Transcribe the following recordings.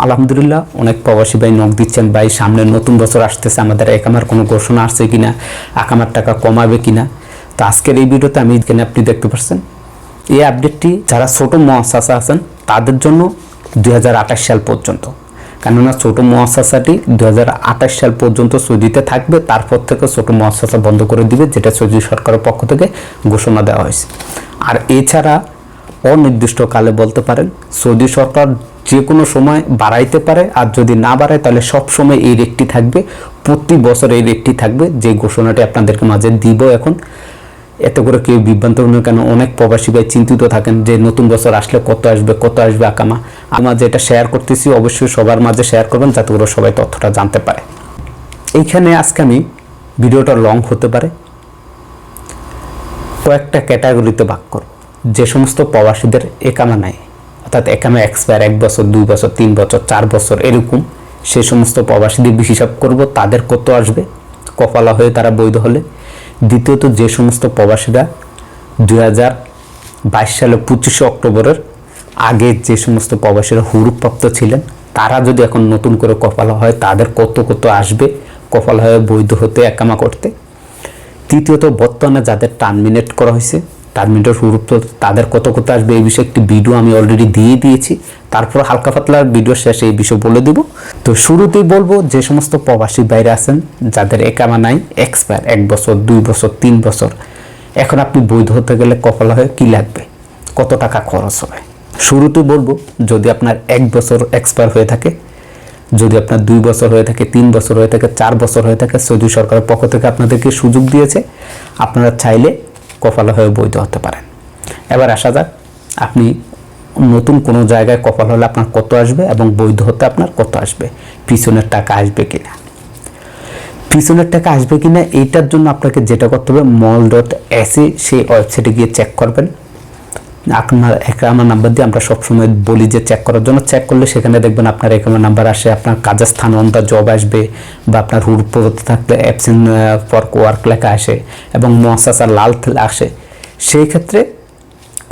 আলহামদুলিল্লাহ অনেক প্রবাসী ভাই নক দিচ্ছেন, ভাই সামনে নতুন বছর আসতেছে, আমাদের একামার কোনো ঘোষণা আসছে কিনা, আকামার টাকা কমাবে কিনা। তো আজকের এই ভিডিওতে আমি এখানে আপনি দেখতে পাচ্ছেন এই আপডেটটি যারা ছোট মুআসসাসা আছেন তাদের জন্য 2028 সাল পর্যন্ত, কেননা ছোট মুআসসাসাটি 2028 সাল পর্যন্ত সৌদিতে থাকবে, তারপর থেকে ছোট মুআসসাসা বন্ধ করে দিবে, যেটা সৌদি সরকারের পক্ষ থেকে ঘোষণা দেওয়া হয়েছে। আর এছাড়া অনির্দিষ্টকালে বলতে পারেন সৌদি সরকার যে কোনো সময় বাড়াইতে পারে, আর যদি না বাড়ায় তাহলে সব সময় এই রেটটি থাকবে, প্রতি বছর এই রেটটি থাকবে, যে ঘোষণাটি আপনাদেরকে মাঝে দিব। এখন এত করে কেউ বিভ্রান্ত হন কেন, অনেক প্রবাসী ভাই চিন্তিত থাকেন যে নতুন বছর আসলে কত আসবে আকামা। আমার যেটা শেয়ার করতেছি অবশ্যই সবার মাঝে শেয়ার করবেন, যাতে করে সবাই তথ্যটা জানতে পারে। এইখানে আজকে আমি ভিডিওটা লং হতে পারে, কয়েকটা ক্যাটাগরিতে ভাগ করব। যে সমস্ত প্রবাসীদের একামা নাই, অর্থাৎ একামা এক্সপায়ার 1 বছর 2 বছর 3 বছর 4 বছর এরকম, সেই সমস্ত প্রবাসীদের হিসাব করব তাদের কত আসবে কপালা হয়ে তারা বৈধ হলে। দ্বিতীয়ত যে সমস্ত প্রবাসীরা 2022 সালে 25 অক্টোবরের আগে যে সমস্ত প্রবাসীরা হুরুপ্রাপ্ত ছিলেন, তারা যদি এখন নতুন করে কপালা হয় তাদের কত আসবে কপালা হয়ে বৈধ হতে একামা করতে। তৃতীয়ত বর্তমানে যাদের টার্মিনেট করা হয়েছে, টার্মিনেটের হুরুপ্ত তাদের কত আসবে এই বিষয়ে একটি ভিডিও আমি অলরেডি দিয়ে দিয়েছি, তারপর হালকা পাতলা ভিডিও শেষে এই বিষয় বলে দেব। তো শুরুতেই বলবো যে সমস্ত প্রবাসী বাইরে আছেন যাদের একামা নাই, এক্সপায়ার 1 বছর 2 বছর 3 বছর, এখন আপনি বৈধ হতে গেলে কপালা হয়ে কী লাগবে, কত টাকা খরচ হবে। শুরুতেই বলবো যদি আপনার 1 বছর এক্সপায়ার হয়ে থাকে, যদি আপনার 2 বছর হয়ে থাকে, 3 বছর হয়ে থাকে, 4 বছর হয়ে থাকে, সৌদি সরকারের পক্ষ থেকে আপনাদেরকে সুযোগ দিয়েছে, আপনারা চাইলে কপালা হয়ে বৈধ হতে পারেন। এবার আসা যাক আপনি নতুন কোনো জায়গায় কপাল হলে আপনার কত আসবে এবং বৈধ হতে আপনার কত আসবে, পিছনের টাকা আসবে কিনা। পিছনের টাকা আসবে কিনা এইটার জন্য আপনাকে যেটা করতে হবে, mol.se সেই ওয়েবসাইটে গিয়ে চেক করবেন। আপনার একামা নাম্বার দিয়ে আমরা সবসময় বলি যে চেক করার জন্য, চেক করলে সেখানে দেখবেন আপনার একামা নাম্বার আসে, আপনার কাজের স্থান অন দ্য জব আসবে, বা আপনার হুরুপ্রত থাকলে অ্যাবসেন্ট ফর ওয়ার্ক লেখা আসে এবং মুআসসাসা লাল আসে। সেই ক্ষেত্রে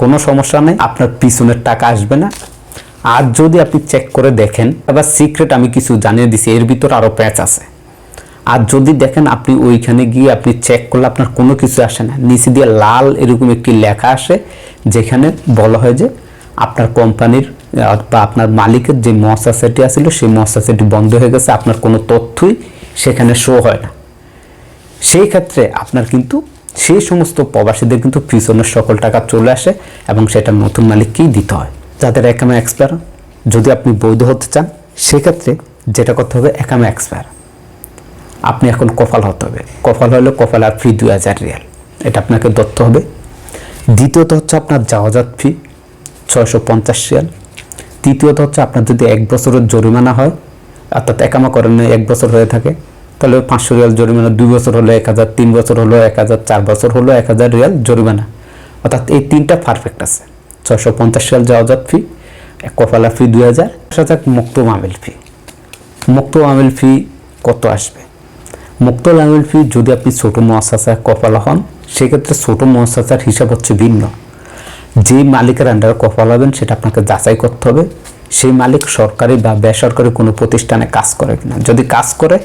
কোনো সমস্যা নেই, আপনার পিছনের টাকা আসবে না। আর যদি আপনি চেক করে দেখেন, এবার সিক্রেট আমি কিছু জানিয়ে দিছি, এর ভিতর আরও প্যাচ আছে। আর যদি দেখেন আপনি ওইখানে গিয়ে আপনি চেক করলে আপনার কোনো কিছু আসে না, নিচে দিয়ে লাল এরকম একটি লেখা আসে, যেখানে বলা হয় যে আপনার কোম্পানির বা আপনার মালিকের যে মুআসসাসাটি আছিল সেই মুআসসাসাটি বন্ধ হয়ে গেছে, আপনার কোনো তথ্যই সেখানে শো হয় না। সেই ক্ষেত্রে আপনার কিন্তু সেই সমস্ত প্রবাসীদের কিন্তু পিছনের সকল টাকা চলে আসে এবং সেটা নতুন মালিককেই দিতে হয়। যাদের একামা এক্সপায়ার, যদি আপনি বৈধ হতে চান সেক্ষেত্রে যেটা করতে হবে, একামা এক্সপায়ার আপনি এখন কপাল হতে হবে। কপাল হলে কপালার ফি 2000 রিয়াল, এটা আপনাকে ধরতে হবে। দ্বিতীয়ত হচ্ছে আপনার জাওয়াজাত ফি 650 রিয়াল। তৃতীয়ত হচ্ছে আপনার যদি 1 বছরের জরিমানা হয়, অর্থাৎ একামা করেন 1 বছর হয়ে থাকে, তাহলে 500 রিয়াল জরিমানা, 2 বছর হলো 1000, 3 বছর হলো 1000, 4 বছর হলো 1000 রিয়াল জরিমানা। অর্থাৎ এই 3টা পারফেক্ট আছে। 650 রিয়াল জাওয়াজাত ফি, কপালা ফি 2000। সাথে মুক্তব আমিল ফি। মুক্তব আমিল ফি কত আসবে? মুক্তব আমিল ফি যদি আপনি ছোটো মুআসসাসায় কপালা হন, সেক্ষেত্রে ছোটো মুআসসাসার হিসাব হচ্ছে ভিন্ন। যে মালিকের আন্ডারে কপাল হবেন সেটা আপনাকে যাচাই করতে হবে, সেই মালিক সরকারি বা বেসরকারি কোনো প্রতিষ্ঠানে কাজ করে কিনা। যদি কাজ করে,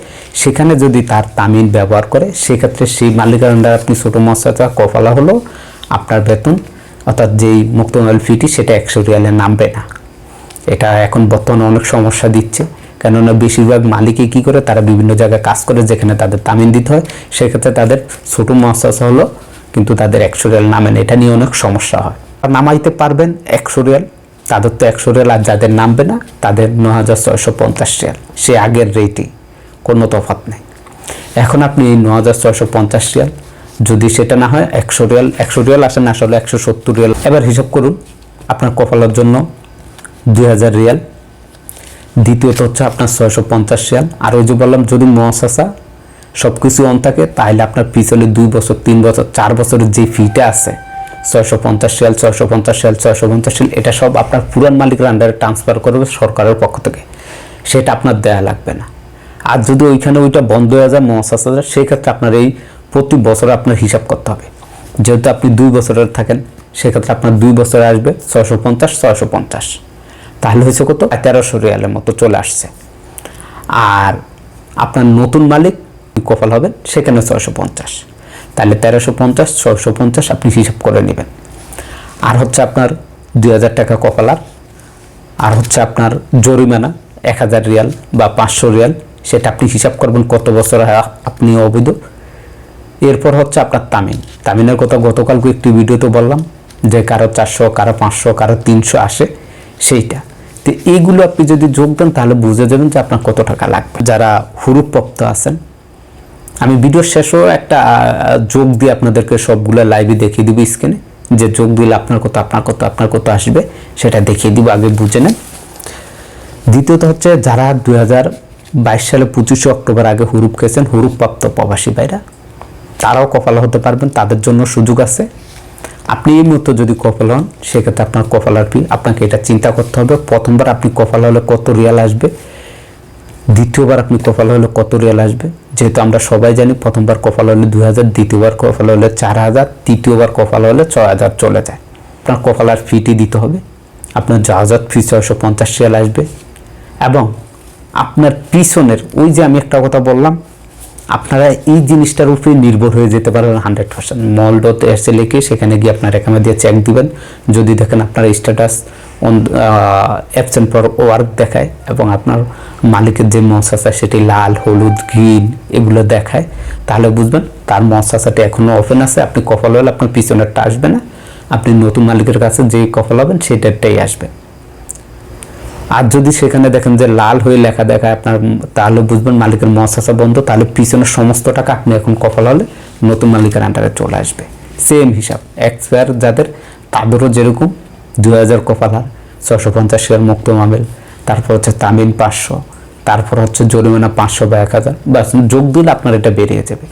সেখানে যদি তার তামিল ব্যবহার করে, সেক্ষেত্রে সেই মালিকের আন্ডারে আপনি ছোটো মুআসসাসা কপালা হলো আপনার বেতন, অর্থাৎ যেই মুক্তব আমিল ফিটি সেটা 100 রিয়ালে নামবে না। এটা এখন বর্তমানে অনেক সমস্যা দিচ্ছে, কেননা বেশিরভাগ মালিকই কী করে, তারা বিভিন্ন জায়গায় কাজ করে যেখানে তাদের তামিল দিতে হয়, সেক্ষেত্রে তাদের ছোটো মুআসসাসা হলো কিন্তু তাদের 100 রিয়াল নামে না, এটা নিয়ে অনেক সমস্যা হয়। নামাইতে পারবেন 100 রিয়াল, তাদের তো 100 রিয়াল, আর যাদের নামবে না তাদের 9650 রিয়াল, সে আগের রেটই, কোনো তফাৎ নেই। এখন আপনি 9650 রিয়াল, যদি সেটা না হয় 100 রিয়াল আসে না, আসলে 170 রিয়াল। এবার হিসাব করুন আপনার কপালের জন্য 2000 রিয়াল। দ্বিতীয়ত হচ্ছে আপনার 650 রিয়াল। আর ওই যে বললাম যদি মুআসসাসা সব কিছু অন থাকে, তাহলে আপনার পিছনে 2 বছর 3 বছর 4 বছরের যে ফিটা আছে 650 রিয়াল 650 রিয়াল 650 রিয়াল, এটা সব আপনার পুরান মালিকের আন্ডারে ট্রান্সফার করবে সরকারের পক্ষ থেকে, সেটা আপনার দেয়া লাগবে না। আর যদি ওইখানে ওইটা বন্ধ হয়ে যায় মুআসসাসা, সেক্ষেত্রে আপনার এই প্রতি বছরে আপনার হিসাব করতে হবে। যেহেতু আপনি 2 বছরের থাকেন, সেক্ষেত্রে আপনার 2 বছরে আসবে 650 650। তাহলে হয়েছে কত 1300 রিয়ালের মতো চলে আসছে। আর আপনার নতুন মালিক কপাল হবেন সেখানে 650, তাহলে 1350 650 আপনি হিসাব করে নেবেন। আর হচ্ছে আপনার 2000 টাকা কপালার, আর হচ্ছে আপনার জরিমানা 1000 রিয়াল বা 500 রিয়াল, সেটা আপনি হিসাব করবেন কত বছর আপনি অবৈধ। এরপর হচ্ছে আপনার তামিনের কথা গতকালকে একটি ভিডিওতে বললাম যে কারো 400 কারো 500 কারো 300 আসে সেইটা। তো এইগুলো আপনি যদি যোগ দেন তাহলে বুঝে যাবেন যে আপনার কত টাকা লাগবে। যারা হুরুপ্রাপ্ত আছেন, আমি ভিডিওর শেষেও একটা যোগ দিয়ে আপনাদেরকে সবগুলো লাইভে দেখিয়ে দিব স্ক্রিনে, যে যোগ দিলে আপনার কত আসবে সেটা দেখিয়ে দিব, আগে বুঝে নেন। দ্বিতীয়ত হচ্ছে যারা 2022 সালে 25 অক্টোবর আগে হুরুপ খেয়েছেন, হুরুপ্রাপ্ত প্রবাসী ভাইরা, তারাও কপাল হতে পারবেন, তাদের জন্য সুযোগ আছে। আপনি এই মুহূর্তে যদি কপাল হন সেক্ষেত্রে আপনার কপালার ফি, আপনাকে এটা চিন্তা করতে হবে প্রথমবার আপনি কপাল হলে কত রিয়াল আসবে, দ্বিতীয়বার আপনি কপাল হলে কত রিয়াল আসবে। যেহেতু আমরা সবাই জানি প্রথমবার কপাল হলে 2000, দ্বিতীয়বার কপাল হলে 4000, তৃতীয়বার কপাল হলে 6000 চলে যায়। আপনার কপালার ফিটি দিতে হবে, আপনার জাহাজাত ফি 650 রিয়াল আসবে। এবং আপনার পিছনের ওই যে আমি একটা কথা বললাম, আপনারা এই জিনিসটার উপরে নির্ভর হয়ে যেতে পারেন 100%। মল.এ এসে লিখে সেখানে গিয়ে আপনার একামা দিয়ে চেক দিবেন, যদি দেখেন আপনার স্ট্যাটাস অ্যাবসেন্ট ফর ওয়ার্ক দেখায় এবং আপনার মালিকের যে মহাশাসা সেটি লাল, হলুদ, গ্রিন এগুলো দেখায়, তাহলে বুঝবেন তার মহাশাসাটি এখনও ওপেন আছে। আপনি কপাল হলে আপনার পিছনেরটা আসবে না, আপনি নতুন মালিকের কাছে যেই কপাল হবেন সেটারটাই আসবে। আর যদি সেখানে দেখেন যে লাল হয়ে লেখা দেখায় আপনার, তাহলে বুঝবেন মালিকের মহাশাসা বন্ধ, তাহলে পিছনের সমস্ত টাকা আপনি এখন কপাল হলে নতুন মালিকের আন্ডারে চলে আসবে। সেম হিসাব এক্সপায়ার যাদের, তাদেরও যেরকম 2000 কপাল হয় 650 শেয়ার মুক্ত মামলা, তারপর হচ্ছে তামিল 500, তারপর হচ্ছে জরিমানা 500 বা 1000, বাস যোগ দিলে আপনার এটা বেরিয়ে যাবে।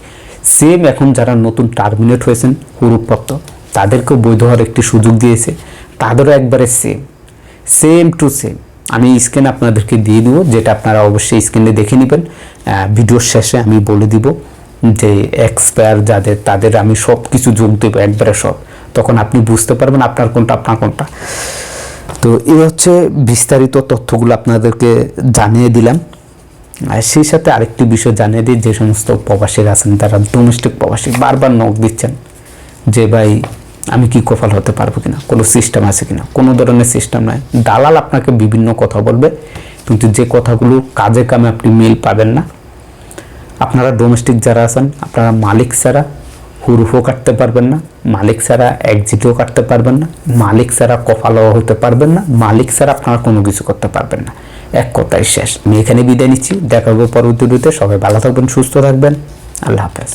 সেম এখন যারা নতুন টার্মিনেট হয়েছেন হুরুপ্রাপ্ত, তাদেরকেও বৈধ হওয়ার একটি সুযোগ দিয়েছে, তাদেরও একবারে সেম টু সেম। আমি স্ক্রিনে আপনাদেরকে দিয়ে দিব, যেটা আপনারা অবশ্যই স্ক্রিনে দেখে নেবেন। ভিডিওর শেষে আমি বলে দিব যে এক্সপায়ার যাদের, তাদের আমি সব কিছু যোগ দেবো একবারে সব, তখন আপনি বুঝতে পারবেন আপনার কোনটা। তো এই হচ্ছে বিস্তারিত তথ্যগুলো আপনাদেরকে জানিয়ে দিলাম। আর সেই সাথে আরেকটি বিষয় জানিয়ে দিই, যে সমস্ত প্রবাসীরা আছেন তারা ডোমেস্টিক প্রবাসী বারবার নক দিচ্ছেন যে ভাই আমি কি কপাল হতে পারবো কিনা, কোনো সিস্টেম আছে কিনা। কোনো ধরনের সিস্টেম নাই, দালাল আপনাকে বিভিন্ন কথা বলবে, কিন্তু যে কথাগুলো কাজে কামে আপনি মিল পাবেন না। আপনারা ডোমেস্টিক যারা আছেন, আপনারা মালিক ছাড়া হুরুফও কাটতে পারবেন না, মালিক ছাড়া এক্সিটও কাটতে পারবেন না, মালিক ছাড়া কপালও হতে পারবেন না, মালিক ছাড়া আপনারা কোনো কিছু করতে পারবেন না। এক কথায় শেষ। আমি এখানে বিদায় নিচ্ছি, দেখা হবে পরবর্তী ভিডিওতে। সবাই ভালো থাকবেন, সুস্থ থাকবেন, আল্লাহ হাফেজ।